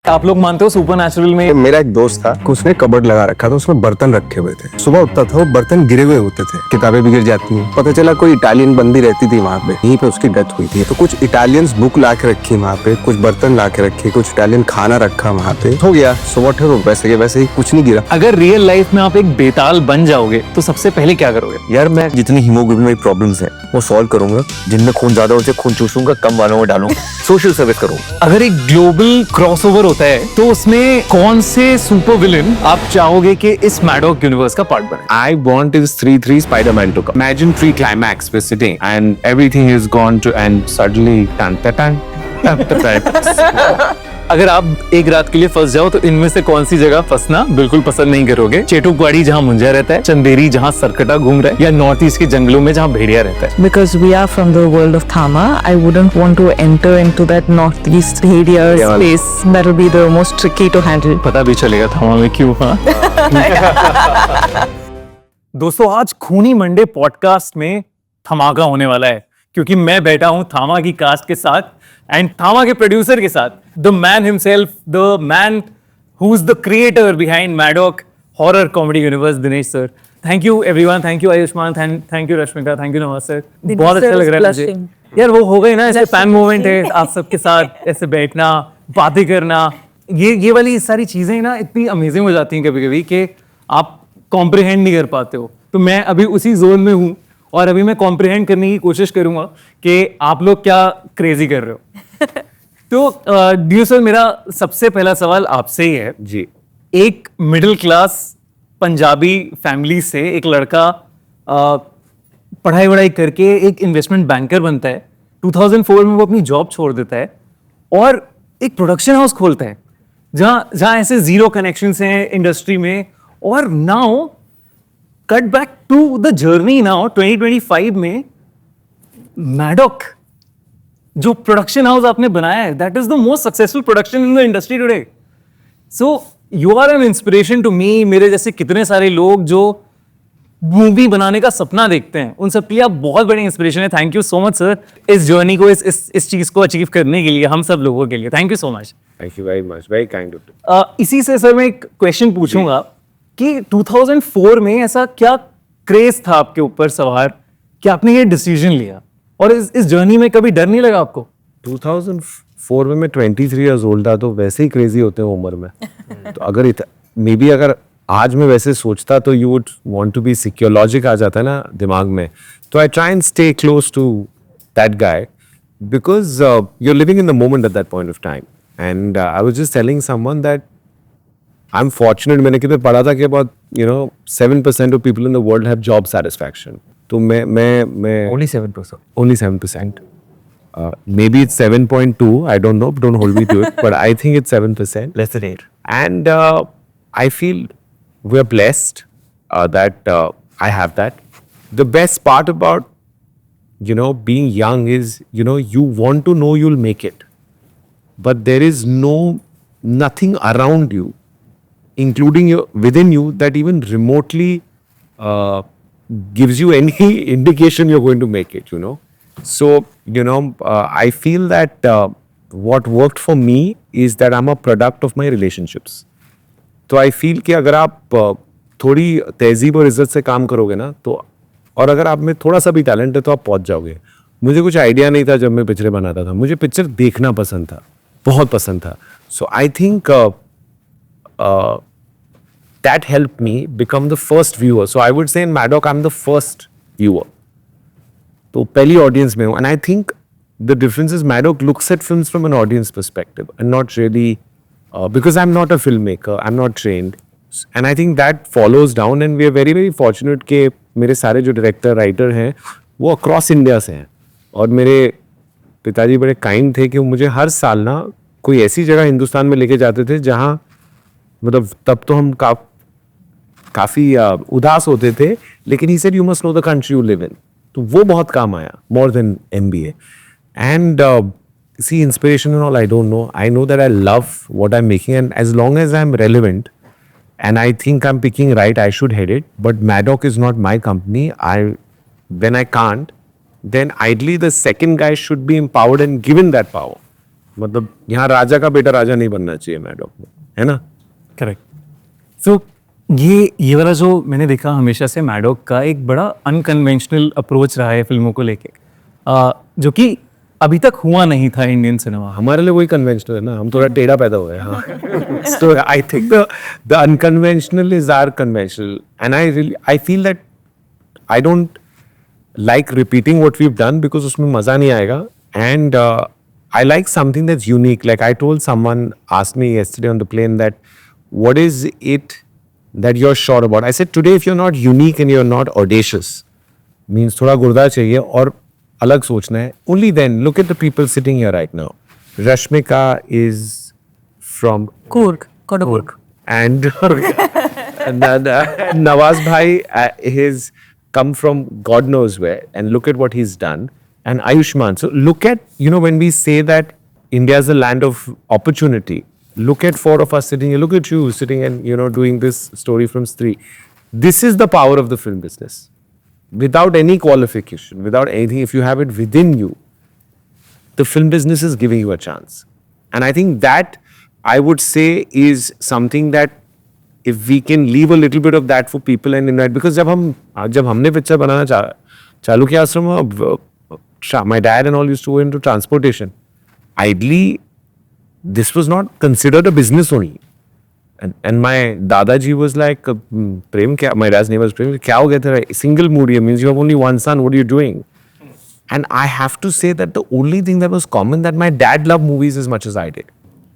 आप लोग मानते हो सुपर नेचुरल में? मेरा एक दोस्त था, उसने कबर्ड लगा रखा था, उसमें बर्तन रखे हुए थे। सुबह उठता था, वो बर्तन गिरे हुए होते थे, किताबें भी गिर जाती हैं। पता चला कोई इटालियन बंदी रहती थी वहाँ पे, यहीं पे उसकी डेथ हुई थी। तो कुछ इटालियंस बुक ला के रखी वहाँ पे, कुछ बर्तन ला के रखे, कुछ इटालियन खाना रखा वहाँ पे। हो गया, सुबह उठे तो वैसे के वैसे ही, कुछ नहीं गिरा। अगर रियल लाइफ में आप एक बेताल बन जाओगे तो सबसे पहले क्या करोगे? यार मैं जितनी हीमोग्लोबिन में प्रॉब्लम्स है वो सॉल्व करूंगा, जिनमें खून ज्यादा होते खून चूसूंगा, कम वालों में डालूंगा, सोशल सर्विस करूंगा। अगर एक ग्लोबल क्रॉसओवर होता है तो उसमें कौन से सुपर विलन आप चाहोगे कि इस मैडॉक यूनिवर्स का पार्ट बने? I want is 3-3 Spider-Man to come. Imagine pre-climax we're sitting and everything is gone to and suddenly tan ta tan tan ta tan. अगर आप एक रात के लिए फंस जाओ तो इनमें से कौन सी जगह फंसना बिल्कुल पसंद नहीं करोगे? चेटुकवाड़ी जहाँ मुंजा रहता है, चंदेरी जहाँ सरकटा घूम रहा है, या नॉर्थ ईस्ट के जंगलों में जहाँ भेड़िया रहता है? Because we are from the world of Thama, I wouldn't want to enter into that northeast area space. That'll be the most tricky to handle. पता भी चलेगा थामा में क्यों। हाँ दोस्तों, आज खूनी मंडे पॉडकास्ट में धमाका होने वाला है क्योंकि मैं बैठा हूं थामा की कास्ट के साथ एंड थामा के प्रोड्यूसर के साथ, the man himself, the man who is the creator behind Maddock horror comedy universe, Dinesh sir. Thank you everyone, thank you Ayushman, thank you Rashmika, thank you Nawaz sir. बहुत अच्छा लग रहा है मुझे यार, वो हो गई ना ऐसे फैन मोमेंट है आप सबके साथ ऐसे बैठना, बातें करना, ये वाली सारी चीजें ना इतनी अमेजिंग हो जाती हैं कभी कभी कि आप कॉम्प्रिहेंड नहीं कर पाते हो। तो मैं अभी उसी जोन में हूँ और अभी मैं कॉम्प्रिहेंड करने की कोशिश करूंगा कि आप लोग क्या क्रेजी कर रहे हो। तो डियर सर, मेरा सबसे पहला सवाल आपसे ही है जी। एक मिडिल क्लास पंजाबी फैमिली से एक लड़का पढ़ाई वढ़ाई करके एक इन्वेस्टमेंट बैंकर बनता है। 2004 में वो अपनी जॉब छोड़ देता है और एक प्रोडक्शन हाउस खोलता है जहां ऐसे जीरो कनेक्शंस हैं इंडस्ट्री में। और now cut back to the journey, now 2025 में मैडॉक जो प्रोडक्शन हाउस आपने बनाया है, that is the most successful production in the industry today. So you are an inspiration to me. मेरे जैसे कितने सारे लोग जो मूवी बनाने का सपना देखते हैं, उन सब के लिए आप बहुत बड़ी इंस्पिरेशन है। Thank you so much sir, इस जर्नी को, इस चीज को अचीव करने के लिए, हम सब लोगों के लिए thank you so much. Thank you very much, very kind of you. इसी से सर मैं एक क्वेश्चन पूछूंगा कि 2004 में ऐसा क्या क्रेज था आपके ऊपर सवार कि आपने ये डिसीजन लिया, और इस जर्नी में कभी डर नहीं लगा आपको? 2004 में मैं 23 years old था, तो वैसे ही क्रेजी होते हैं उम्र में। तो अगर मे बी अगर आज मैं वैसे सोचता तो you would want to be secure, logic आ जाता है ना दिमाग में। तो I try and stay close to that guy because you are living in the moment at that point of time. And I was just telling someone that I am fortunate, मैंने कितने पढ़ा था कि about 7% of people in the world have job satisfaction. तो मैं Only 7%. only 7%. Maybe it's 7.2. I don't know. Don't hold me to it. But I think it's 7%. Less than 8. And I feel we're blessed that I have that. The best part about being young is you want to know you'll make it, but there is nothing around you, including within you, that even remotely gives you any indication you're going to make it. So I feel that what worked for me is that I'm a product of my relationships. तो I feel कि अगर आप थोड़ी तहजीब और इज्जत से काम करोगे ना, तो और अगर आप में थोड़ा सा भी टैलेंट है तो आप पहुंच जाओगे। मुझे कुछ आइडिया नहीं था जब मैं पिक्चरें बनाता था, मुझे पिक्चर देखना पसंद था, बहुत पसंद था। So I think that helped me become the first viewer. So I would say in Maddock, I'm the first viewer. तो पहली ऑडियंस में हूँ, and I think the difference is Maddock looks at films from an audience perspective and not really because I'm not a filmmaker, I'm not trained, and I think that follows down, and we are very very fortunate कि मेरे सारे जो director writer हैं वो across India से हैं। और मेरे पिताजी बड़े काइंड थे कि वो मुझे हर साल ना कोई ऐसी जगह हिंदुस्तान में लेके जाते थे जहाँ मतलब तब तो हम काफ़ी उदास होते थे, लेकिन he said you must know the country you live in. तो वो बहुत काम आया, more than MBA। And see inspiration and all, I don't know, I know that I love what I am making, and as long as I am relevant and I think I'm picking right, I should head it. But Maddock is not my company. When I can't, then ideally the second guy should be empowered and given that power. मतलब यहाँ राजा का बेटा राजा नहीं बनना चाहिए मैडॉक में, है ना? करेक्ट. सो ये वाला जो मैंने देखा हमेशा से मैडॉक का एक बड़ा अनकन्वेंशनल अप्रोच रहा है फिल्मों को लेके, जो कि अभी तक हुआ नहीं था इंडियन सिनेमा. हमारे लिए वही कन्वेंशनल है ना, हम थोड़ा टेढ़ा पैदा हुए हैं. हाँ. So I think the unconventional is our conventional, and I feel that I don't like repeating what we've done because उसमें मजा नहीं आएगा. And I like something that's unique. Like I told someone, asked me yesterday on the plane that what is it that you're sure about? I said today if you're not unique and you're not audacious, means थोड़ा गुर्दा चाहिए और अलग सोचना है. Only then look at the people sitting here right now. Rashmika is from Kurg, Kodapur. and Nawaz Bhai has come from God knows where, and look at what he's done. And Ayushman. So look at, when we say that India is a land of opportunity, look at four of us sitting here. Look at you sitting and, doing this story from Stree. This is the power of the film business. Without any qualification, without anything, if you have it within you, the film business is giving you a chance. And I think that, I would say, is something that if we can leave a little bit of that for people and invite, because जब हमने picture बनाना चालू किया आश्रम, my dad and all used to go into transportation. Ideally, this was not considered a business only. And my Dadaji was like, Prem, my dad's name was Prem, kya ho gaya tera? Single mood here means you have only one son, what are you doing? And I have to say that the only thing that was common, that my dad loved movies as much as I did.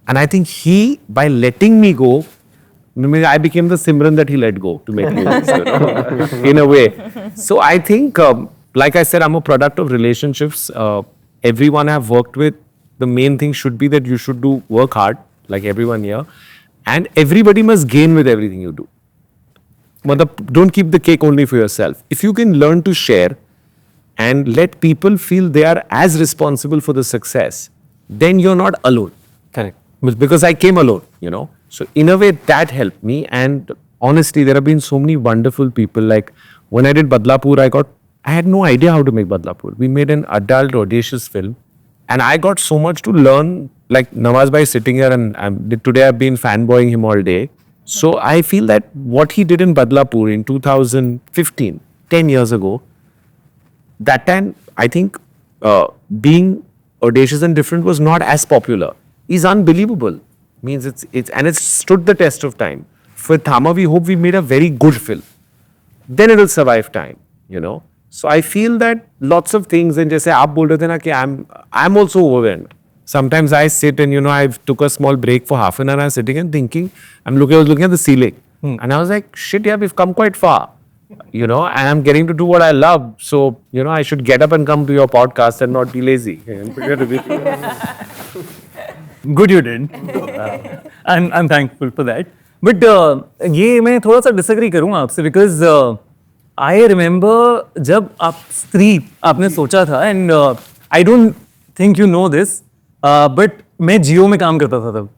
And I think he, by letting me go, I became the Simran that he let go to make movies, in a way. So I think, like I said, I'm a product of relationships. Everyone I've worked with, the main thing should be that you should work hard, like everyone here. And everybody must gain with everything you do. Don't keep the cake only for yourself. If you can learn to share and let people feel they are as responsible for the success, then you're not alone. Correct. Because I came alone, So in a way, that helped me. And honestly, there have been so many wonderful people. Like when I did Badlapur, I had no idea how to make Badlapur. We made an adult, audacious film. And I got so much to learn. Like Nawaz Bhai sitting here, and today I've been fanboying him all day. So I feel that what he did in Badlapur in 2015, 10 years ago, that time I think being audacious and different was not as popular. Is unbelievable. Means it's stood the test of time. For Thama, we hope we made a very good film. Then it will survive time, So I feel that lots of things, and jaise aap bol rahe the na ki I'm also overwhelmed. Sometimes I sit and I took a small break for half an hour. I'm sitting and thinking. I was looking at the ceiling, and I was like, "Shit, yeah, we've come quite far." And I'm getting to do what I love. So I should get up and come to your podcast and not be lazy. Good you did. I'm thankful for that. But ये मैं थोड़ा सा disagree करूँगा आपसे, because I remember जब आप स्त्री आपने सोचा था, and I don't think you know this, but मैं जियो में काम करता था तब.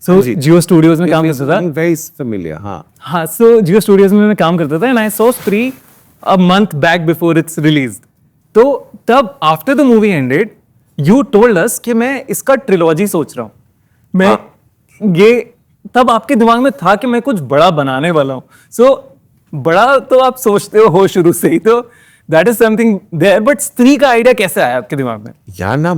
So जियो स्टूडियोज में काम करता था. Very familiar, हाँ. So जियो स्टूडियोज में मैं काम करता था, and I saw स्त्री a month back before it's released. तो तब after the movie ended, you told us कि मैं इसका ट्रिलॉजी सोच रहा हूँ. ये तब आपके दिमाग में था कि मैं कुछ बड़ा बनाने वाला हूँ. So बड़ा तो आप सोचते हो शुरू से ही, तो that is something there. But स्त्री का आइडिया कैसे आया आपके दिमाग में? यार ना,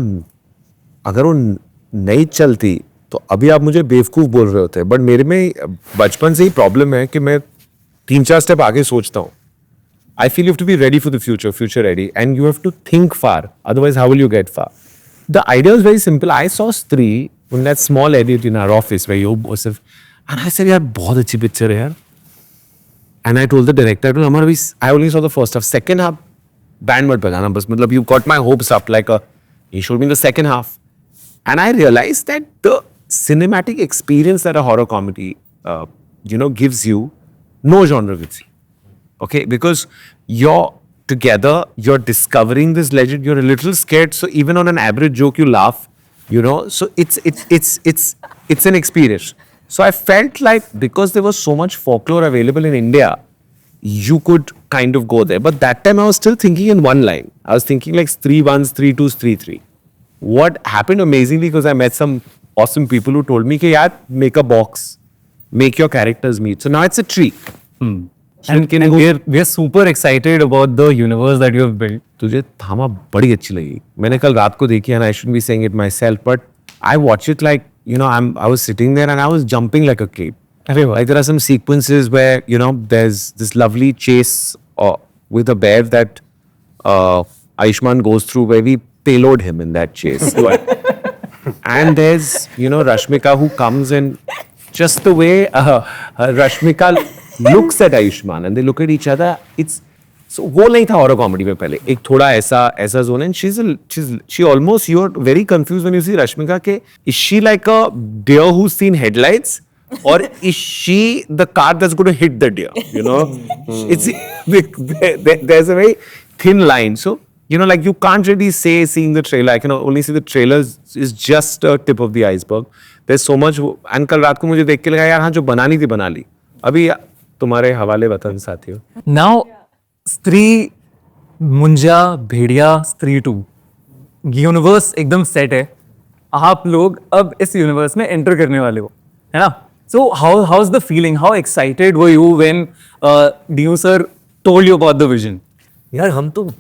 अगर वो नहीं चलती तो अभी आप मुझे बेवकूफ बोल रहे होते. बट मेरे में बचपन से ही प्रॉब्लम है कि मैं 3-4 स्टेप आगे सोचता हूँ. I feel you have to be ready for the future ready, and you have to think far. Otherwise, how will you get far? The idea was very simple. I saw Stree in that small edit in our office where you was, and I said, "यार बहुत अच्छी picture है यार." And I told the director, I only saw the first half. Second half, band मत बजाना बस. मतलब you got my hopes up. He showed me the second half, and I realized that the cinematic experience that a horror comedy, gives you, no genre will see. Okay, because you're together, you're discovering this legend, you're a little scared, so even on an average joke you laugh, so it's an experience. So I felt like because there was so much folklore available in India, you could kind of go there. But that time I was still thinking in one line. I was thinking like Stree 1, Stree 2, Stree 3. what happened amazingly, because I met some awesome people who told me कि यार make a box, make your characters meet. So now it's a tree. And we are super excited about the universe that you have built. तुझे थामा बड़ी अच्छी लगी. मैंने कल रात को देखी and I shouldn't be saying it myself, but I watch it like, you know, I was sitting there and I was jumping like a kid. Like there are some sequences where, you know, there's this lovely chase with a bear that Ayushmann goes through where we payload him in that chase. And there's, you know, Rashmika who comes in just the way Rashmika looks at Ayushmann and they look at each other. It's so वो नहीं था horror comedy में पहले. एक थोड़ा ऐसा zone and she almost, you're very confused when you see Rashmika के is she like a deer who's seen headlights or is she the car that's going to hit the deer? You know, it's there's a very thin line. So you know, like you can't really say seeing the trailer. I can only see the trailers is just a tip of the iceberg. There's so much. And कल रात को मुझे देख के लगा यार हाँ जो बनानी थी बना ली. अभी तुम्हारे हवाले वतन साथियों. Now, स्त्री, मुंजा, भेड़िया, स्त्री 2 यूनिवर्स एकदम सेट है. आप लोग अब इस यूनिवर्स में एंटर करने वाले हो, है ना? So how is the feeling? How excited were you when Dinu sir told you about the vision? यार हम तो,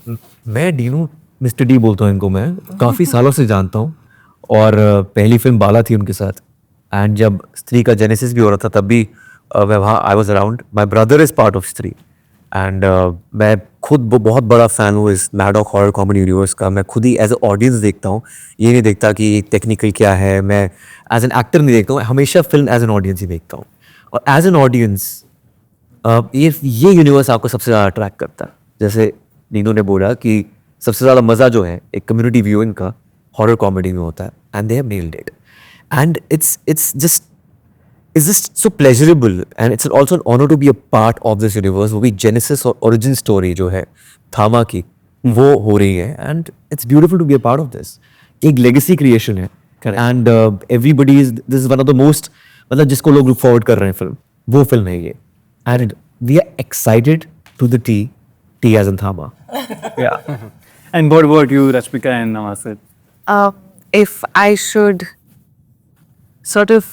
मैं डीनू मिस्टर डी बोलता हूँ इनको, मैं काफ़ी सालों से जानता हूँ और पहली फिल्म बाला थी उनके साथ एंड जब स्त्री का जेनेसिस भी हो रहा था तब भी I was around. My brother is part of स्त्री एंड मैं खुद बहुत बड़ा फ़ैन हूँ इस मैडॉक हॉरर कॉमेडी यूनिवर्स का. मैं खुद ही एज ए ऑडियंस देखता हूँ, ये नहीं देखता कि टेक्निकल क्या है. मैं एज एन एक्टर नहीं देखता हूँ, हमेशा फिल्म एज एन ऑडियंस ही देखता हूँ. और एज एन ऑडियंस ये यूनिवर्स आपको सबसे ज़्यादा अट्रैक्ट करता है. जैसे नीनू ने बोला कि सबसे ज़्यादा मज़ा जो है एक कम्युनिटी व्यूइंग का हॉरर कॉमेडी में होता है and they have nailed it and it's just so pleasurable and it's also an honor to be a part of this universe. वो भी genesis और origin story जो है थामा की वो हो रही है and it's beautiful to be a part of this. एक legacy creation है and everybody is, this is one of the most, मतलब जिसको लोग look forward कर रहे हैं फिल्म, वो फिल्म है ये and we are excited to the T as in Thama. Yeah. And what about you, Rashmika and Namaste? If I should sort of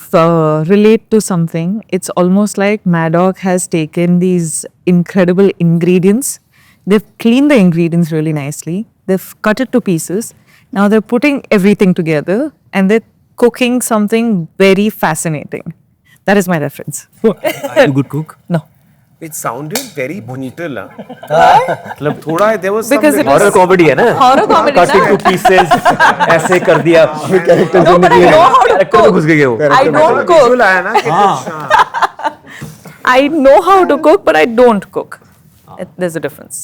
relate to something, it's almost like Maddock has taken these incredible ingredients. They've cleaned the ingredients really nicely. They've cut it to pieces. Now they're putting everything together and they're cooking something very fascinating. That is my reference. Are you a good cook? No. It sounded very bonito la. मतलब थोड़ा there was Because some it was- horror comedy है ना, Horror comedy cutting ना? Two pieces ऐसे कर दिया. No, but I know how to character में घुस cook. गए वो. I don't cook. visual आया ना कि I know how to cook, but I don't cook. There's a difference.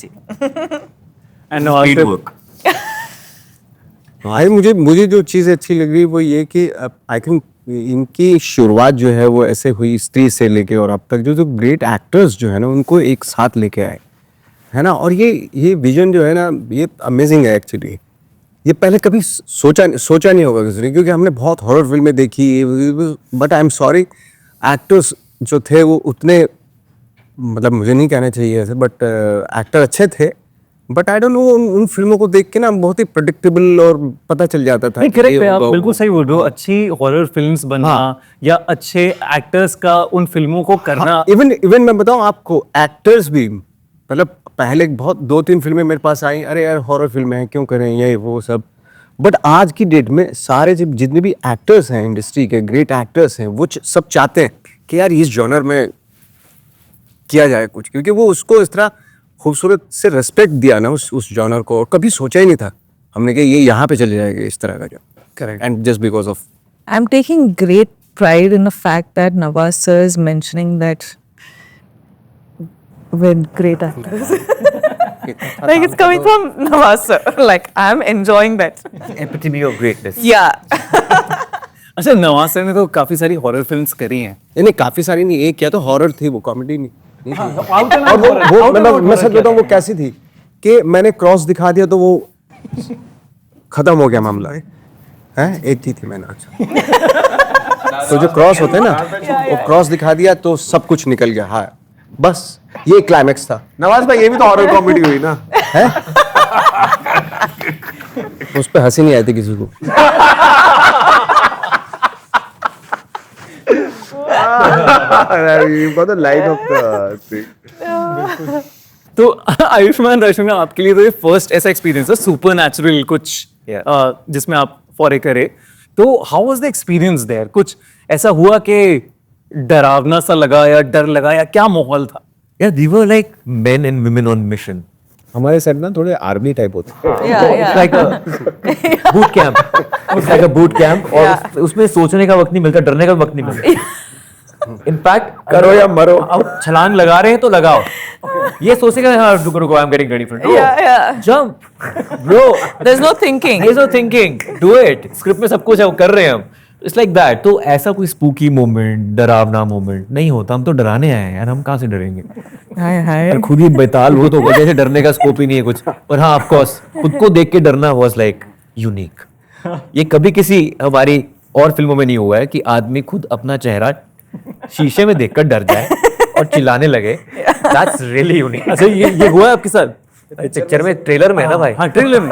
And Namaste. Speed work. भाई मुझे जो चीज़ अच्छी लग रही वो ये कि आई थिंक इनकी शुरुआत जो है वो ऐसे हुई स्त्री से लेके और अब तक जो ग्रेट एक्टर्स जो है ना उनको एक साथ लेके आए, है ना. और ये विजन जो है ना ये अमेजिंग है एक्चुअली. ये पहले कभी सोचा नहीं होगा किसी ने, क्योंकि हमने बहुत हॉरर फिल्में देखी. But I am sorry, actors जो थे वो उतने, मतलब मुझे नहीं कहना चाहिए ऐसे, बट एक्टर अच्छे थे. बट आई डोंट नो, उन फिल्मों को देख के ना बहुत ही प्रेडिक्टेबल और पता चल जाता था. नहीं, कि करेक्ट है, आप ये- बिल्कुल सही बोल रहे हो. अच्छी हॉरर फिल्म्स बनना या अच्छे एक्टर्स का उन फिल्मों को करना. इवन मैं बताऊं आपको, एक्टर्स भी मतलब पहले बहुत 2-3 फिल्में मेरे पास आई, अरे यार हॉरर फिल्में हैं क्यों करें ये वो सब. बट आज की डेट में सारे जितने भी एक्टर्स हैं इंडस्ट्री के, ग्रेट एक्टर्स हैं, वो सब चाहते हैं कि यार इस जॉनर में किया जाए कुछ, क्योंकि वो उसको इस तरह खूबसूरत से रेस्पेक्ट दिया ना उस जॉनर को. कभी सोचा ही नहीं था हमने कि ये यहाँ पे चले जाएगा इस तरह का जो. Correct. And just because of I'm taking great pride in the fact that Nawaz sir is mentioning that with great actors. Like it's coming from Nawaz sir. Like I'm enjoying that. Epitome of greatness. Yeah. अच्छा, Nawaz sir ने तो काफी सारी horror films करी हैं. नहीं काफी सारी नहीं, एक क्या तो हॉरर थी, वो कॉमेडी नहीं थी. और वो मैं सच बताऊं वो कैसी थी कि मैंने क्रॉस दिखा दिया तो वो खत्म हो गया मामला है. एक थी मैंने. अच्छा तो जो क्रॉस होते हैं ना, वो क्रॉस दिखा दिया तो सब कुछ निकल गया. हाँ बस ये क्लाइमेक्स था. नवाज भाई ये भी तो हॉरर कॉमेडी हुई ना. उस पर हंसी नहीं आई थी किसी को। You've got the line of the thing. तो आयुष्मान राशुना आपके लिए तो ये फर्स्ट ऐसा एक्सपीरियंस है सुपर नेचुरल कुछ जिसमें आप फॉरे करे, तो how was the experience there? कुछ ऐसा हुआ कि डरावना सा लगा या डर लगा या क्या माहौल था? Yeah, they were like men and women on mission. हमारे सेट ना थोड़े आर्मी टाइप होते हैं. It's like a boot camp. It's like a boot camp. और उसमें सोचने का वक्त नहीं मिलता, डरने का वक्त नहीं मिलता. इनफैक्ट करो या मरो. अब छलांग लगा रहे हैं तो लगाओ. ये सोचेगा हाँ रुको I am getting ready for it. Jump bro. There's no thinking. There's no thinking. Do it. Script में सब कुछ है, वो कर रहे हैं हम. It's like that. तो ऐसा कोई स्पूकी मोमेंट, डरावना मोमेंट नहीं होता. हम तो डराने आए हैं यार, हम कहाँ से डरेंगे? Hi. खुद ही बेताल हो तो वजह से डरने का स्कोप ही नहीं है कुछ. पर हाँ ऑफ कोर्स खुद को देख के डरना वाज लाइक यूनिक. ये कभी किसी हमारी और फिल्मों में नहीं हुआ है कि आदमी खुद अपना चेहरा शीशे में देखकर डर जाए और चिल्लाने लगे. That's really unique. अच्छा ये हुआ है आपके साथ? पिक्चर में, ट्रेलर में है ना भाई. हाँ ट्रेलर में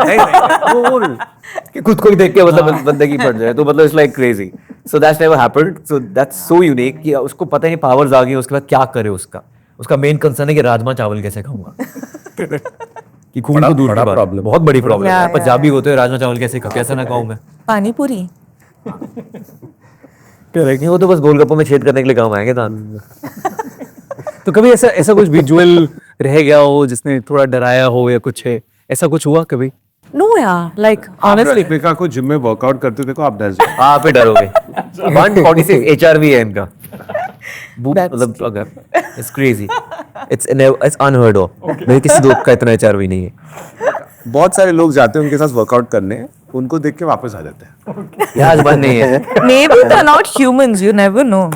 कि खुद को ही देख के मतलब बंदे की पड़ जाए तो मतलब it's like crazy. So that's never happened. So that's so unique कि उसको पता ही नहीं पावर्स आ गई, उसके बाद क्या करे. उसका मेन कंसर्न है कि राजमा चावल कैसे खाऊंगा. कि खून को दूर बड़ा की बात, problem. बहुत बड़ी प्रॉब्लम है. Yeah, पंजाबी होते हैं, राजमा चावल कैसे ना खाऊं मैं. Pani puri. करेक्ट. वो तो बस गोलगप्पों में छेद करने के लिए काम आएंगे दान. तो कभी ऐसा कुछ विजुअल रह गया हो जिसने थोड़ा डराया हो या कुछ है, ऐसा कुछ हुआ कभी? No, yeah. Like honestly. Rashmika को जिम में वर्कआउट करते देखो आप डर जाओ. आप पे डरोगे. 146 HRV है इनका. मतलब अगर it's crazy. It's unheard of. मेरे किसी दोस्त का इतना HRV नहीं है. बहुत सारे लोग जाते हैं उनके साथ वर्कआउट करने, उनको देख के वापस आ जाते हैं. यहाँ आज बात नहीं है. Maybe they're not humans. You never know.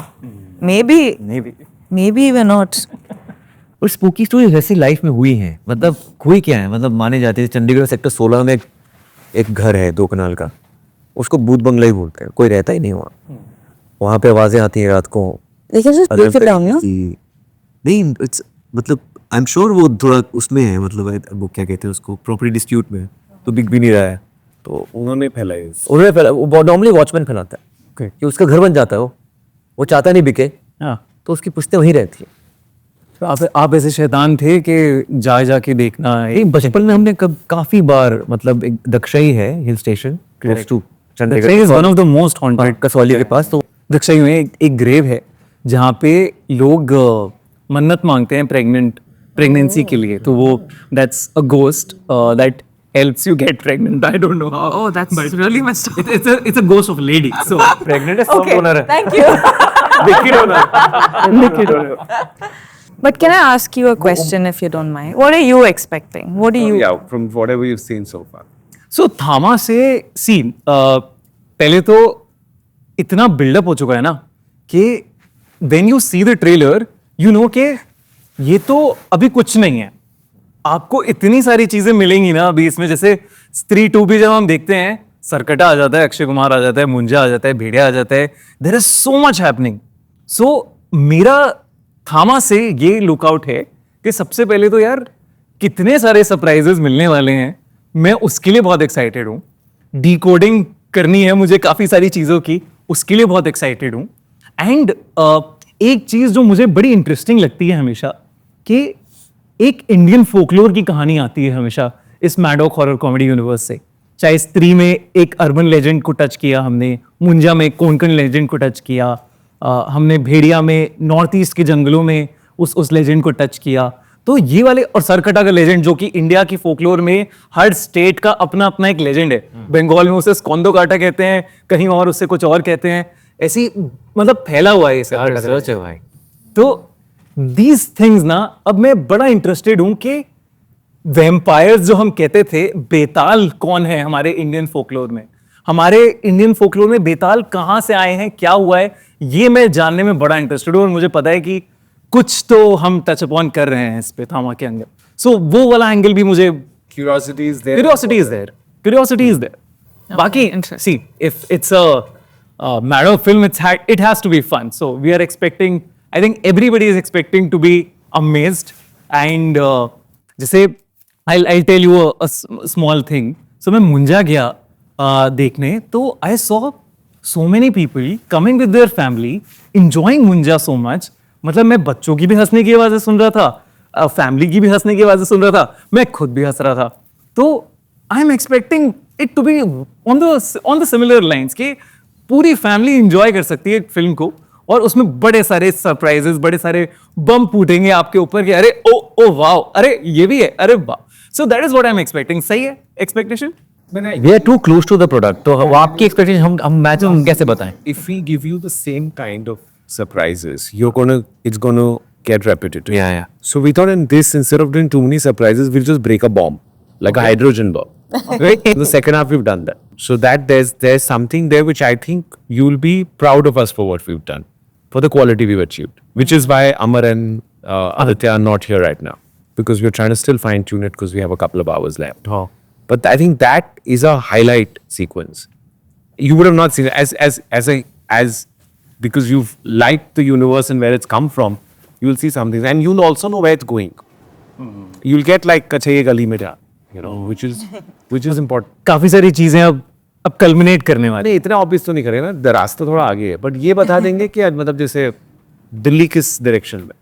Maybe we're not. और स्पूकी स्टोरी वैसी लाइफ में हुई हैं. मतलब हुई क्या है, मतलब माने जाते हैं चंडीगढ़ सेक्टर 16 में एक घर है 2 कनाल का. उसको भूत बंगला ही बोलते हैं. कोई रहता ही नहीं वहाँ पे आवाजें आती हैं रात को. They can just break it down, no? नहीं इट्स मतलब आई एम श्योर वो थोड़ा उसमें है. मतलब वो क्या कहते हैं उसको, प्रॉपर्टी डिस्प्यूट में तो बिक भी नहीं रहा है. तो उन्होंने फैलाई. वो नॉर्मली वॉचमैन फैलाता है कि उसका घर बन जाता है. वो चाहता नहीं बिके, हाँ. तो उसकी पुश्तें वहीं रहती है. तो आप ऐसे शैतान थे कि जाके देखना? बचपन में हमने काफी बार, मतलब एक दक्षई है hill station close to Chandigarh, is one of the most haunted. Kasauli के पास. तो दक्षई में एक ग्रेव है जहाँ पे लोग मन्नत मांगते हैं प्रेगनेंसी के लिए. तो वो that's a ghost that helps you get pregnant. I don't know how. Oh, that's really messed up. It's a ghost of a lady. So pregnant है, सब डोनर है. Thank you. Liquid donor. But can I ask you a question if you don't mind? What are you expecting? What do you? Yeah, from whatever you've seen so far. So थामा से scene पहले तो इतना buildup हो चुका है ना कि when you see the trailer you know कि ये तो अभी कुछ नहीं है. आपको इतनी सारी चीजें मिलेंगी ना अभी इसमें. जैसे स्त्री 2 भी जब हम देखते हैं, सरकटा आ जाता है, अक्षय कुमार आ जाता है, मुंजा आ जाता है, भेड़िया आ जाता है. There is so much happening. So मेरा थामा से ये लुकआउट है कि सबसे पहले तो यार कितने सारे सरप्राइजेस मिलने वाले हैं. मैं उसके लिए बहुत एक्साइटेड हूँ. डिकोडिंग करनी है मुझे काफी सारी चीजों की, उसके लिए बहुत एक्साइटेड हूँ. एंड एक चीज जो मुझे बड़ी इंटरेस्टिंग लगती है हमेशा कि एक इंडियन फोकलोर की कहानी आती है हमेशा इस मैडॉक हॉरर कॉमेडी यूनिवर्स से. चाहे स्त्री में एक अर्बन लेजेंड को टच किया हमने, मुंजा में कोंकण लेजेंड को टच किया, हमने भेड़िया में नॉर्थ ईस्ट के जंगलों में उस लेजेंड को टच किया. तो ये वाले, और सरकटा का लेजेंड जो कि इंडिया की फोकलोर में हर स्टेट का अपना अपना एक लेजेंड है. बंगाल में उसे स्कोंदो काटा कहते हैं, कहीं और उससे कुछ और कहते हैं. ऐसी मतलब फैला हुआ है इसे. रिसर्च है भाई. तो दीज थिंग्स ना अब मैं बड़ा इंटरेस्टेड हूं कि वैम्पायर्स जो हम कहते थे, बेताल कौन है हमारे इंडियन फोकलोर में. हमारे इंडियन फोकलोर में बेताल कहाँ से आए हैं, क्या हुआ है, ये मैं जानने में बड़ा इंटरेस्टेड हूँ. और मुझे पता है कि कुछ तो हम टच अपॉन कर रहे हैं इस पे थामा के अंदर. सो वो वाला एंगल भी मुझे, Curiosity is there. curiosity is there. बाकी interesting. see if it's a Maddock film, it has to be fun. So we are expecting, I think everybody is expecting to be amazed. And जैसे I'll tell you a small thing. So मैं मुंजा गया देखने, तो I saw so many people coming with their family enjoying Munjya so much. मतलब मैं बच्चों की भी हंसने की आवाजें सुन रहा था, फैमिली की भी हंसने की आवाजें सुन रहा था, मैं खुद भी हंस रहा था. तो I am expecting it to be on the similar lines कि पूरी फैमिली इंजॉय कर सकती है एक फिल्म को, और उसमें बड़े सारे सरप्राइजेस, बड़े सारे बम फूटेंगे आपके ऊपर कि अरे ओ ओ वाओ, अरे ये भी है, अरे वाह. So that is what I am expecting. सही है expectation? We are too close to the product. तो वो आपकी एक्सपेक्टेशन हम मैक्सिमम कैसे बताएं? If we give you the same kind of surprises, it's gonna get repetitive. Yeah, yeah. So we thought in this, instead of doing too many surprises, we'll just break a bomb, like a hydrogen bomb. Right? In the second half, we've done that. So that there's something there which I think you'll be proud of us for what we've done, for the quality we've achieved. Which is why Amar and Aditya are not here right now, because we're trying to still fine tune it because we have a couple of hours left. Oh. But I think that is a highlight sequence. You would have not seen it as because you've liked the universe and where it's come from. You'll see something, and you'll also know where it's going. You'll get like अच्छा ये गली में जा, which is important. काफी सारी चीजें अब culminate करने वाली. नहीं इतना ऑब्वियस तो नहीं करेगा ना, रास्ता थोड़ा आगे है, बट ये बता देंगे कि मतलब जैसे दिल्ली किस डायरेक्शन में,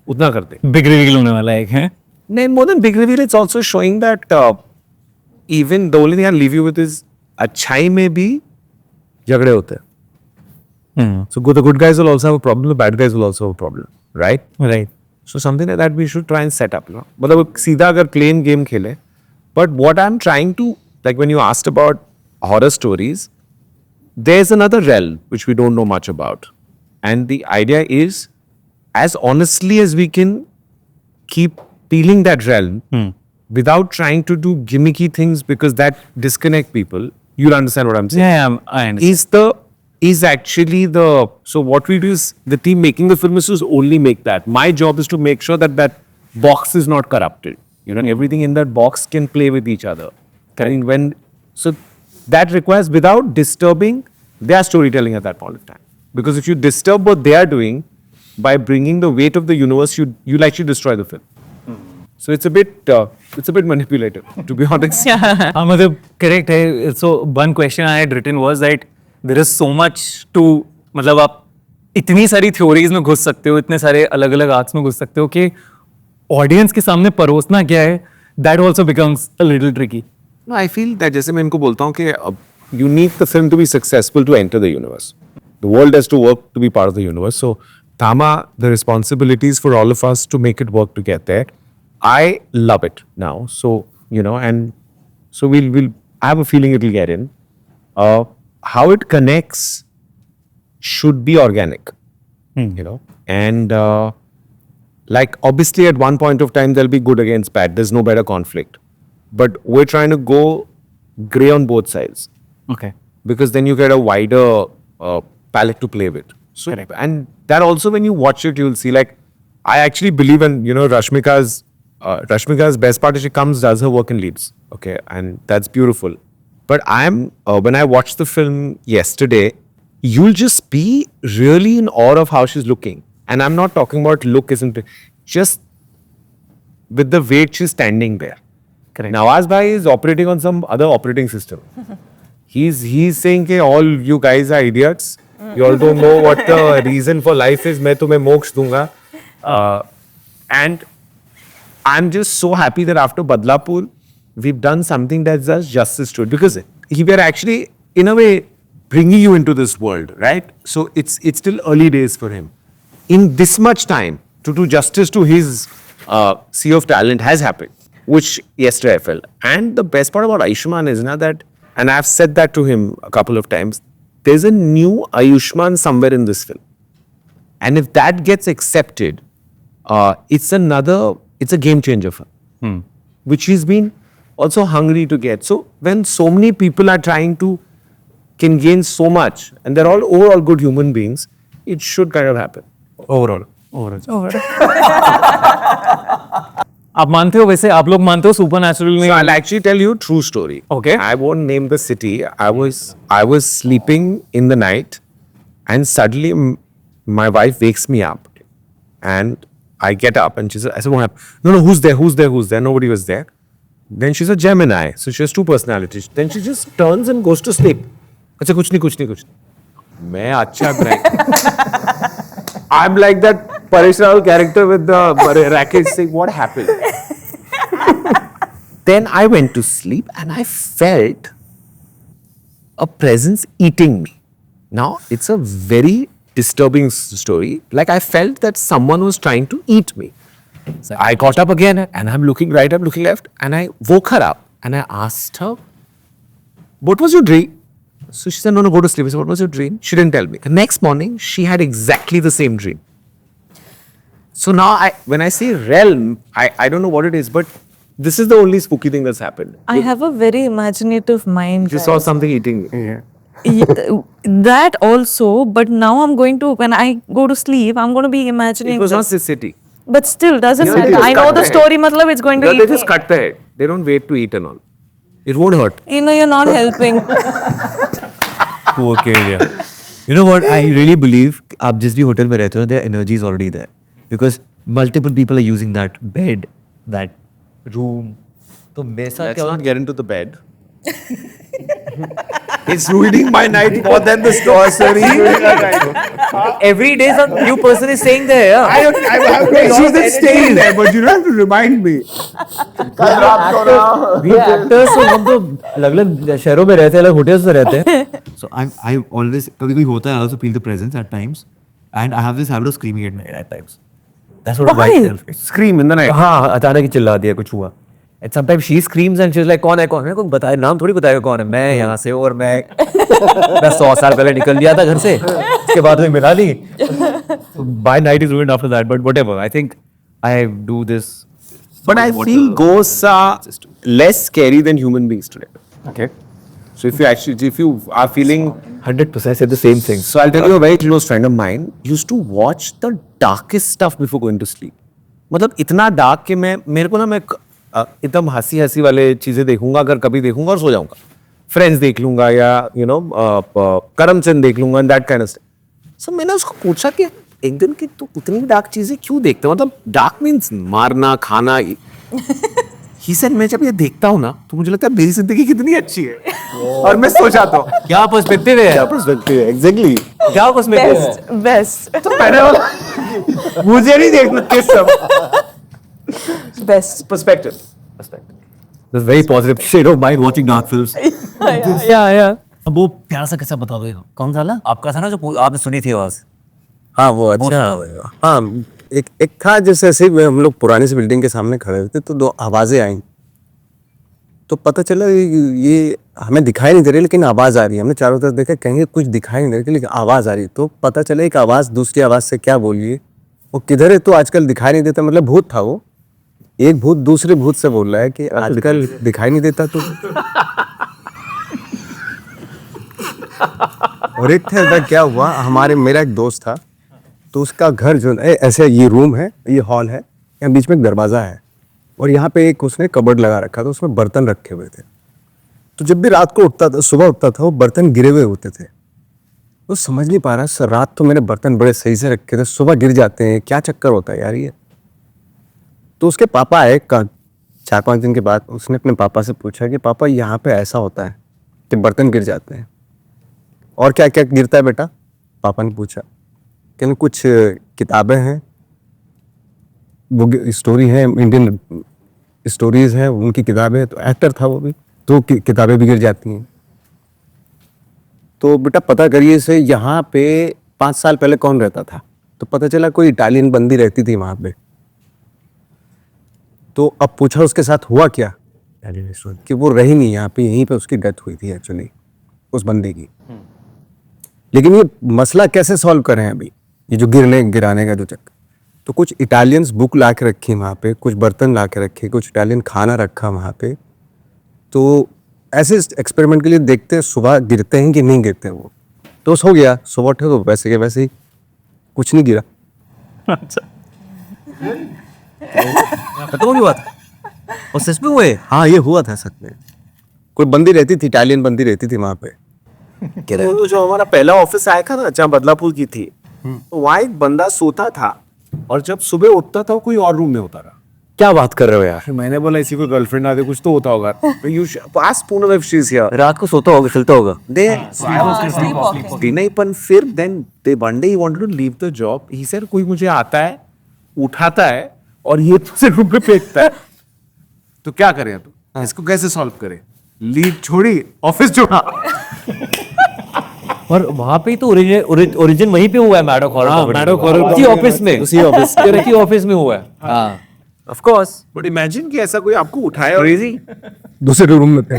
उतना करते. बिग रिवील होने वाला एक है. No, more than big reveal, it's also showing that even the only thing I'll leave you with is अच्छाई में भी झगड़े होते हैं. So the good guys will also have a problem, the bad guys will also have a problem, right? Right. So something like that we should try and set up. मतलब सीधा अगर plain game खेले, but what I'm trying to, like when you asked about horror stories, there's another realm which we don't know much about, and the idea is, as honestly as we can keep peeling that realm without trying to do gimmicky things because that disconnect people. You'll understand what I'm saying. Yeah, I understand. Is actually so what we do is the team making the film is to only make that. My job is to make sure that that box is not corrupted. Everything in that box can play with each other. And so that requires without disturbing their storytelling at that point of time. Because if you disturb what they are doing by bringing the weight of the universe, you'll actually destroy the film. So it's a bit manipulative, to be honest. हाँ मतलब correct है. So one question I had written was that there is so much to, मतलब आप इतनी सारी theories में घुस सकते हो, इतने सारे अलग अलग आर्ट्स में घुस सकते हो कि ऑडियंस के सामने परोसना क्या है, that also becomes a little tricky. No, I feel that जैसे मैं इनको बोलता हूँ कि you need the film to be successful to enter the universe. The world has to work to be part of the universe. So Tama, the responsibilities for all of us to make it work to get there. I love it now. So, and so we'll I have a feeling it'll get in. How it connects should be organic, and like obviously at one point of time there'll be good against bad. There's no better conflict, but we're trying to go gray on both sides. Okay. Because then you get a wider palette to play with. So, and that also when you watch it, you'll see like, I actually believe in, Rashmika's best part is she comes, does her work and leaves. Okay. And that's beautiful. But when I watched the film yesterday, you'll just be really in awe of how she's looking. And I'm not talking about look just with the weight she's standing there. Correct. Nawaz Bhai is operating on some other operating system. He's saying that all you guys are idiots. You all don't know what the reason for life is. मैं तुम्हें मोक्ष दूंगा. And I'm just so happy that after Badlapur, we've done something that does justice to it. Because we are actually, in a way, bringing you into this world, right? So it's still early days for him. In this much time, to do justice to his sea of talent has happened, which yesterday I felt. And the best part about Ayushmann is that, and I've said that to him a couple of times, there's a new Ayushmann somewhere in this film. And if that gets accepted, it's a game changer for him, which he's been also hungry to get. So when so many people are can gain so much, and they're all overall good human beings, it should kind of happen. Overall. आप मानते हो, वैसे आप लोग मानते हो supernatural में? So I'll actually tell you a true story. Okay. I won't name the city. I was sleeping in the night, and suddenly my wife wakes me up, and I get up, and she says, "I said, what happened? No, who's there? Nobody was there." Then she's a Gemini, so she has two personalities. Then she just turns and goes to sleep. अच्छा कुछ नहीं. मैं अच्छा I'm like that Paresh Rawal character with the racket saying, what happened? Then I went to sleep and I felt a presence eating me. Now, it's a very disturbing story. Like I felt that someone was trying to eat me. So I got up again and I'm looking right, I'm looking left, and I woke her up and I asked her, what was your dream? So she said, no, go to sleep. I said, what was your dream? She didn't tell me. The next morning, she had exactly the same dream. So now, when I say realm, I don't know what it is, but this is the only spooky thing that's happened. I have a very imaginative mind. You saw something eating me. Yeah, that also, but now I'm going to, when I go to sleep, I'm going to be imagining. It was not this city. But still, doesn't Yeah, matter. they just I know cut the the story, matlab it's going to No, eat they just me. cut the head. They don't wait to eat and all. It won't hurt. You know, you're not helping. Poor kid, yeah. You know what? I really believe आप जिस भी hotel में रहते हो, their energy is already there because multiple people are using that bed, that room. तो मेरे साथ Let's क्या not get into the bed. It's ruining my night more than the story. every day some new person is saying there. Yeah. I have no issues with staying there, but you don't have to remind me. We are actors, so हम तो अलग-अलग शहरों में रहते हैं, अलग hotels में रहते हैं. So I always कभी कोई होता है, I also feel the presence at times, and I have this habit of screaming at night at times. That's what Why? white Scream in the night. हाँ, अचानक ही चिल्ला दिया कुछ हुआ. And sometimes she screams and she's like कौन है मेरे को बताया नाम थोड़ी बताएगा कौन है मैं यहाँ से और मैं 100 साल पहले निकल दिया था घर से उसके बाद में मिला नहीं. My night is ruined after that, but whatever. I think I do this. But I feel ghosts are less scary than human beings today. Okay. So if you are feeling, 100% I said the same thing. so I'll tell you, a very close friend of mine used to watch the darkest stuff before going to sleep. मतलब इतना dark कि मेरे को ना मैं एकदम हंसी वाले चीजें देखूंगा अगर कभी देखूंगा और सो जाऊंगा. फ्रेंड्स देख लूंगा या करमचंद देख लूंगा and that kind of stuff. So मैंने उसको पूछा कि एक दिन की तू उतनी डार्क चीजें क्यों देखता है? मतलब डार्क मीन्स मारना खाना. He said मैं जब ये देखता हूँ ना तो मुझे लगता है मेरी जिंदगी कितनी अच्छी है और मैं सो जाता हूँ. क्या पर्सपेक्टिव है? क्या perspective है? Exactly. क्या पर्सपेक्टिव है? Best. तो मैंने बोला मुझे नहीं देखना ये सब. Best. Perspective. That's very positive shade of mind watching dark films. Yeah. अब वो प्यारा सा कैसा बता दो कौन सा वाला आपका था ना जो आपने सुनी थी आवाज. हाँ वो अच्छा हाँ एक था जैसे ऐसे ही हम लोग पुरानी सी बिल्डिंग के सामने खड़े हुए थे तो दो आवाजें आई तो पता चला ये हमें दिखाई नहीं दे रही लेकिन आवाज आ रही है. हमने चारों तरफ देखा कहीं कुछ दिखाई नहीं दे रही लेकिन आवाज आ रही. तो पता चला एक आवाज दूसरी आवाज से क्या बोली है वो किधर है तो आजकल दिखाई नहीं देता. मतलब भूत था वो. एक भूत दूसरे भूत से बोल रहा है कि आजकल दिखाई नहीं देता तो. और एक था ऐसा क्या हुआ मेरा एक दोस्त था तो उसका घर जो है ऐसे ये रूम है ये हॉल है यहाँ बीच में एक दरवाज़ा है और यहाँ पे एक उसने कबर्ड लगा रखा था उसमें बर्तन रखे हुए थे. तो जब भी रात को उठता था सुबह उठता था वो बर्तन गिरे हुए होते थे. वो समझ नहीं पा रहा सर रात तो मैंने बर्तन बड़े सही से रखे थे सुबह गिर जाते हैं क्या चक्कर होता है यार ये. तो उसके पापा आए 4-5 दिन के बाद उसने अपने पापा से पूछा कि पापा यहाँ पे ऐसा होता है कि बर्तन गिर जाते हैं और क्या क्या गिरता है बेटा. पापा ने पूछा कि कुछ किताबें हैं वो स्टोरी है इंडियन स्टोरीज हैं उनकी किताबें. तो एक्टर था वो भी तो किताबें भी गिर जाती हैं. तो बेटा पता करिए से यहाँ पे 5 साल पहले कौन रहता था. तो पता चला कोई इटालियन बंदी रहती थी वहाँ पे. तो अब पूछा उसके साथ हुआ क्या कि वो रही नहीं यहाँ पे यहीं पे उसकी डेथ हुई थी एक्चुअली उस बंदे की. लेकिन ये मसला कैसे सॉल्व करें अभी ये जो गिराने का जो चक्कर. तो कुछ इटालियंस बुक ला के रखी वहाँ पे कुछ बर्तन ला के रखे कुछ इटालियन खाना रखा वहाँ पे. तो ऐसे एक्सपेरिमेंट के लिए देखते हैं सुबह गिरते हैं कि नहीं गिरते वो. तो हो गया सुबह उठे तो वैसे के वैसे ही कुछ नहीं गिरा. खत्म हो गया बात. और सच में हुए. हाँ ये हुआ था सच में. कोई बंदी रहती थी इटालियन बंदी रहती थी वहाँ पे. तो जो हमारा पहला ऑफिस आया था ना जहाँ बदलापुर की थी तो वहाँ एक बंदा सोता था और जब सुबह उठता था वो कोई और रूम में होता रहा. क्या बात कर रहे हो यार? मैंने बोला इसी को गर्लफ्रेंड आते कुछ तो होता होगा. You ask Poonam if she's here. रात को सोता होगा, खिलता होगा. नहीं पर फिर then they one day he wanted to leave the job. He said कोई मुझे आता है, उठाता है और ये दूसरे रूम पे फेंकता है. तो क्या करें अब? इसको कैसे सॉल्व करें? लीव छोड़ी, ऑफिस छोड़ा. और वहां पे ही तो ओरिजिन वहीं पे हुआ है मैडोक हॉरर. मैडोक हॉरर उसी ऑफिस में, उसी ऑफिस में हुआ है. हाँ, ऑफ कोर्स. बट इमेजिन कि ऐसा कोई आपको उठाए और दूसरे रूम में थे.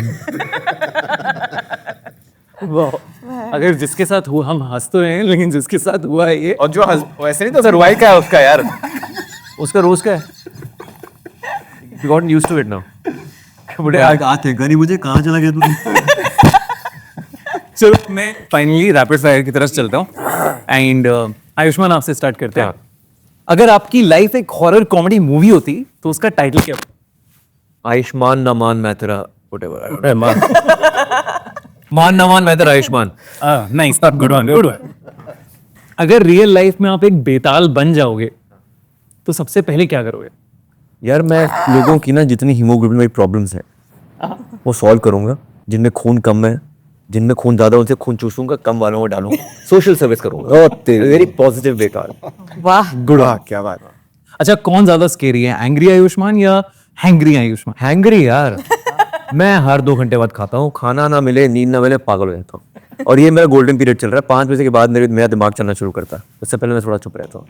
अगर जिसके साथ हुआ, हम हंस तो रहे हैं लेकिन जिसके साथ हुआ है ये, और जो वैसे नहीं तो सरवाइव का है उसका यार. उसका रोज का है. You gotten used to it now. बड़े आते हैं गनी मुझे कहाँ चला गया तू? चलो मैं फाइनली रैपिड फायर की तरफ चलता हूँ एंड आयुष्मान आपसे स्टार्ट करते हैं. अगर आपकी लाइफ एक हॉरर कॉमेडी मूवी होती तो उसका टाइटल क्या होता? आयुष्मान ना मान मैं तेरा whatever. मान ना मान मैं तेरा Ayushman. Nice, good one, good one. अगर रियल लाइफ में आप एक बेताल बन जाओगे तो सबसे पहले क्या करोगे? यार मैं लोगों की ना जितनी हीमोग्लोबिन में प्रॉब्लम्स है वो सॉल्व करूंगा. जिनमें खून कम है, जिनमें खून ज्यादा, उनसे खून चूसूंगा, कम वालों को डालूंगा. सोशल सर्विस करूंगा. वेरी पॉजिटिव बेकार. वाह. गुड. क्या बात. अच्छा, कौन ज्यादा स्केरी है, एंग्री आयुष्मान या हैंग्री आयुष्मान? हैंगरी यार. मैं हर 2 घंटे बाद खाता हूँ. खाना ना मिले, नींद ना मिले, पागल हो जाता हूँ. और ये मेरा गोल्डन पीरियड चल रहा है. 5 बजे के बाद मेरा दिमाग चलना शुरू करता है. उससे पहले मैं थोड़ा चुप रहता हूँ.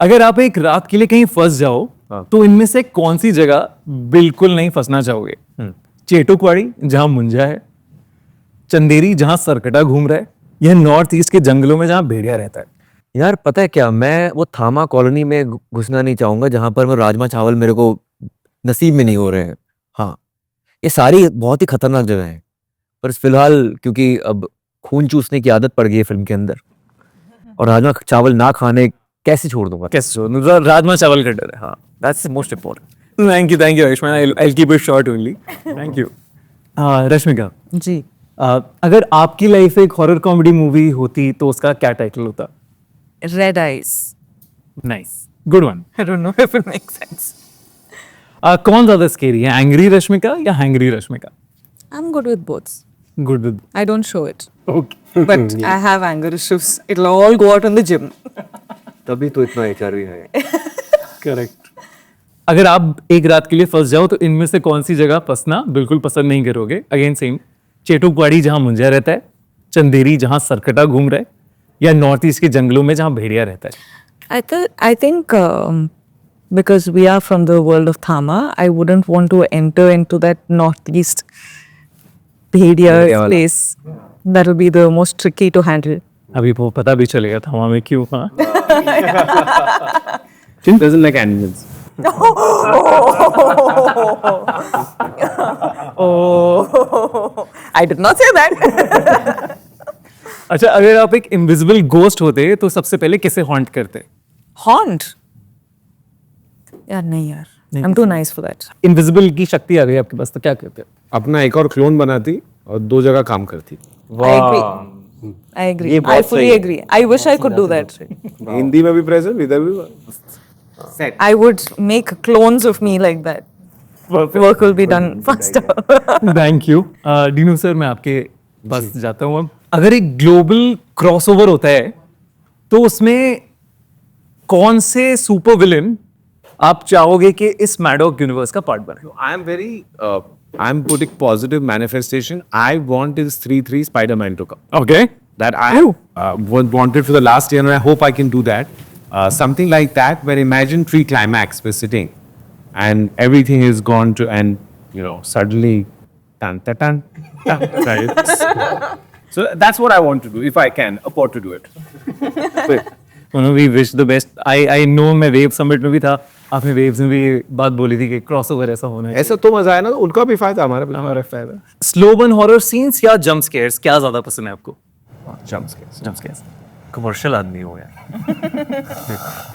अगर आप एक रात के लिए कहीं फंस जाओ तो इनमें से कौन सी जगह बिल्कुल नहीं फंसना चाहोगे? चेटुकवाड़ी जहां मुंजा है, चंदेरी जहां सरकटा घूम रहा है, या नॉर्थ ईस्ट के जंगलों में जहां भेड़िया रहता है? यार पता है क्या, मैं वो थामा कॉलोनी में घुसना नहीं चाहूंगा जहां पर मैं राजमा चावल मेरे को नसीब में नहीं हो रहे हैं. हाँ, ये सारी बहुत ही खतरनाक जगह है. पर फिलहाल क्योंकि अब खून चूसने की आदत पड़ गई है फिल्म के अंदर, और राजमा चावल ना खाने कैसे छोड़ दूंगा? कैसे छोड़? राजमा चावल का डर है. हाँ, that's the most important. Thank you Ayushmann. I keep it short only. Thank you. Rashmika, ji. अगर आपकी लाइफ एक हॉरर कॉमेडी मूवी होती तो उसका क्या टाइटल होता? Red eyes. Nice, good one. I don't know if it makes sense. कौन ज्यादा स्केरी है, एंग्री रश्मिका या hangry Rashmika? I'm good with both. Good with. I don't show it. Okay. But I have anger issues. It'll all go out in the gym. तभी तो इतना HRV है. Correct. अगर आप एक रात के लिए फंस जाओ तो इनमें से कौन सी जगह फंसना बिल्कुल पसंद नहीं करोगे? अगेन सेम, चेटुकवाड़ी जहां मुंजा रहता है, चंदेरी जहां सरकटा घूम रहा है, या नॉर्थ ईस्ट के जंगलों में जहां भेड़िया रहता है? I think because we are from the world of Thama, I wouldn't want to enter into that northeast Bhedia place. That'll be the most tricky to handle. अभी वो पता भी चलेगा था वहां में क्यों. हाँ, She doesn't like animals. I did not say that. अच्छा, अगर आप एक इनविजिबल गोस्ट होते तो सबसे पहले किसे हॉन्ट करते? Haunt? यार नहीं यार. I'm too nice for that. Invisible की शक्ति आ गई आपके पास तो क्या करते? अपना एक और क्लोन बनाती और 2 जगह काम करती. I agree. I agree. ये I बहुत fully सही है. agree. I wish I could do that. Hindi में भी प्रेजेंट, इधर भी. I would make clones of me like that. Work will be done faster. Thank you. Dinu sir, मैं आपके पास जाता हूँ अब. अगर एक ग्लोबल क्रॉसओवर होता है तो उसमें कौन से सुपर विलन आप चाहोगे कि इस मैडॉक यूनिवर्स का पार्ट बने? I'm putting positive manifestation. I want is 3-3 Spider-Man to come. Okay. That I wanted for the last year, and I hope I can do that. Something like that, where imagine pre-climax we're sitting, and everything is gone to, and suddenly, tan ta tan, right? So that's what I want to do if I can afford to do it. We wish the best. I know मैं wave summit में भी था. आपने waves में भी बात बोली थी कि क्रॉसओवर ऐसा होना है. ऐसा तो मजा है ना, उनका भी फायदा, हमारा फायदा. स्लो बर्न हॉरर सीन्स या जंप स्केयर्स, क्या ज्यादा पसंद है आपको? Jump scares. कमर्शियल आदमी हो यार.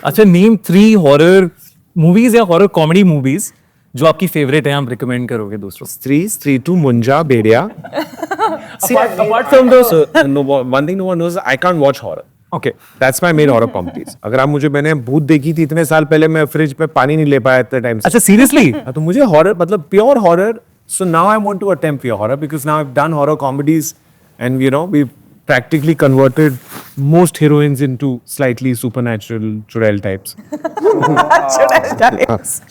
अच्छा, नेम 3 हॉरर मूवीज या हॉरर कॉमेडी मूवीज जो आपकी फेवरेट है, आप रिकमेंड करोगे दूसरों? 3-2 Munja, Bedia. See, apart from those, one thing no one knows, I can't watch horror. Okay That's my main horror comedies. अगर आप मुझे मैंने भूत देखी थी इतने साल पहले, मैं फ्रिज पे पानी नहीं ले पाया इतने टाइम से. अच्छा सीरियसली तो मुझे हॉरर मतलब pure horror. So now I want to attempt pure horror because now I've done horror comedies and we practically converted most heroines into slightly supernatural churel types.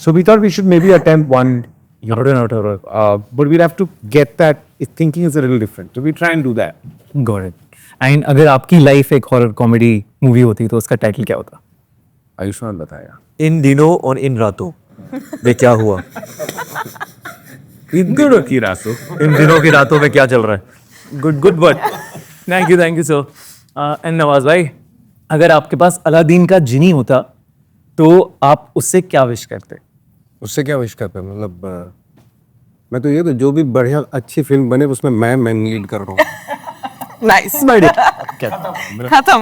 So we thought we should maybe attempt one horror, but we'd have to get that. Thinking is a little different, so we try and do that. Got it. And अगर आपकी life एक horror comedy movie होती तो उसका title क्या होता? आयुष्मान बताया. इन दिनों और इन रातों में क्या हुआ? इन दिनों की रातों. इन दिनों की रातों में क्या चल रहा है? Good word. Thank you sir. And Nawaz भाई, अगर आपके पास अलादीन का जिनी होता तो आप उससे क्या विश करते? उससे क्या विश करते हैं मतलब मैं तो ये तो जो भी बढ़िया अच्छी फिल्म बने उसमें मैं लीड कर रहा हूँ. Nice. खत्म.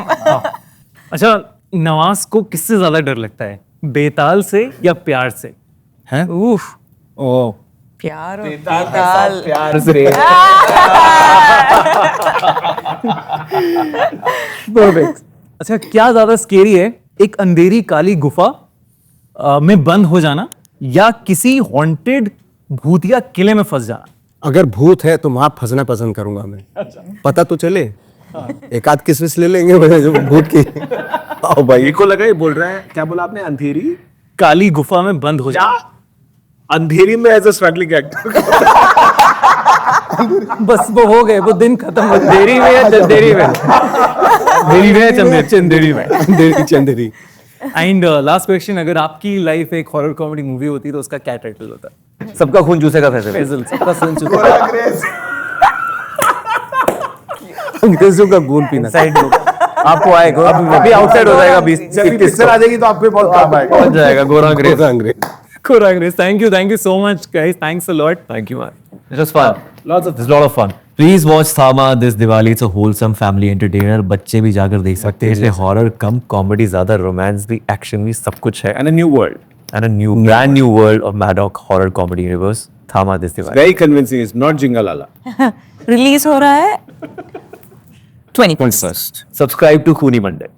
अच्छा, नवाज को किससे ज्यादा डर लगता है, बेताल से या प्यार से? हैं? उफ. ओह. प्यार और बेताल. प्यार से. परफेक्ट. अच्छा, क्या ज्यादा स्केरी है, एक अंधेरी काली गुफा में बंद हो जाना या किसी हॉन्टेड भूतिया किले में फंस जाना? अगर भूत है तो वहां फंसना पसंद करूंगा मैं. पता तो चले. एक आध किसमिस ले लेंगे भाई जो भूत की. आओ भाई. मेरे को लगा ये बोल रहा है, क्या बोला आपने, अंधेरी काली गुफा में बंद हो जाना. अंधेरी में एज अ स्ट्रगलिंग एक्टर. बस वो हो गए, वो दिन खत्म. अंधेरी में या चंदेरी में? अंधेरी में या चंदेरी में? अंधेरी चंदेरी. एंड लास्ट क्वेश्चन, अगर आपकी लाइफ एक हॉरर कॉमेडी मूवी होती तो उसका क्या टाइटल होता? सबका खून चूसेगा फैसल. फैजल, सबका सुन चुका. अंग्रेजों का खून पीना. साइड लो. आपको आएगा अभी आउटसाइड हो जाएगा 20-21 पिक्चर आ जाएगी तो आपको बहुत काम आएगा. पहुंच जाएगा. गोरा अंग्रेज. अंग्रेज. Correct. Thank you so much, guys. Thanks a lot. Thank you, man. It was fun. There's a lot of fun. Please watch Thama this Diwali. It's a wholesome family entertainer. बच्चे भी जाकर देख सकते हैं. इसमें horror कम, comedy ज़्यादा, romance भी, action भी, सब कुछ है. And a new world. And a brand new world of Maddock horror comedy universe. Thama this Diwali. Very convincing. It's not Jingalala. Release हो रहा है 21st. Subscribe to Khuni Monday.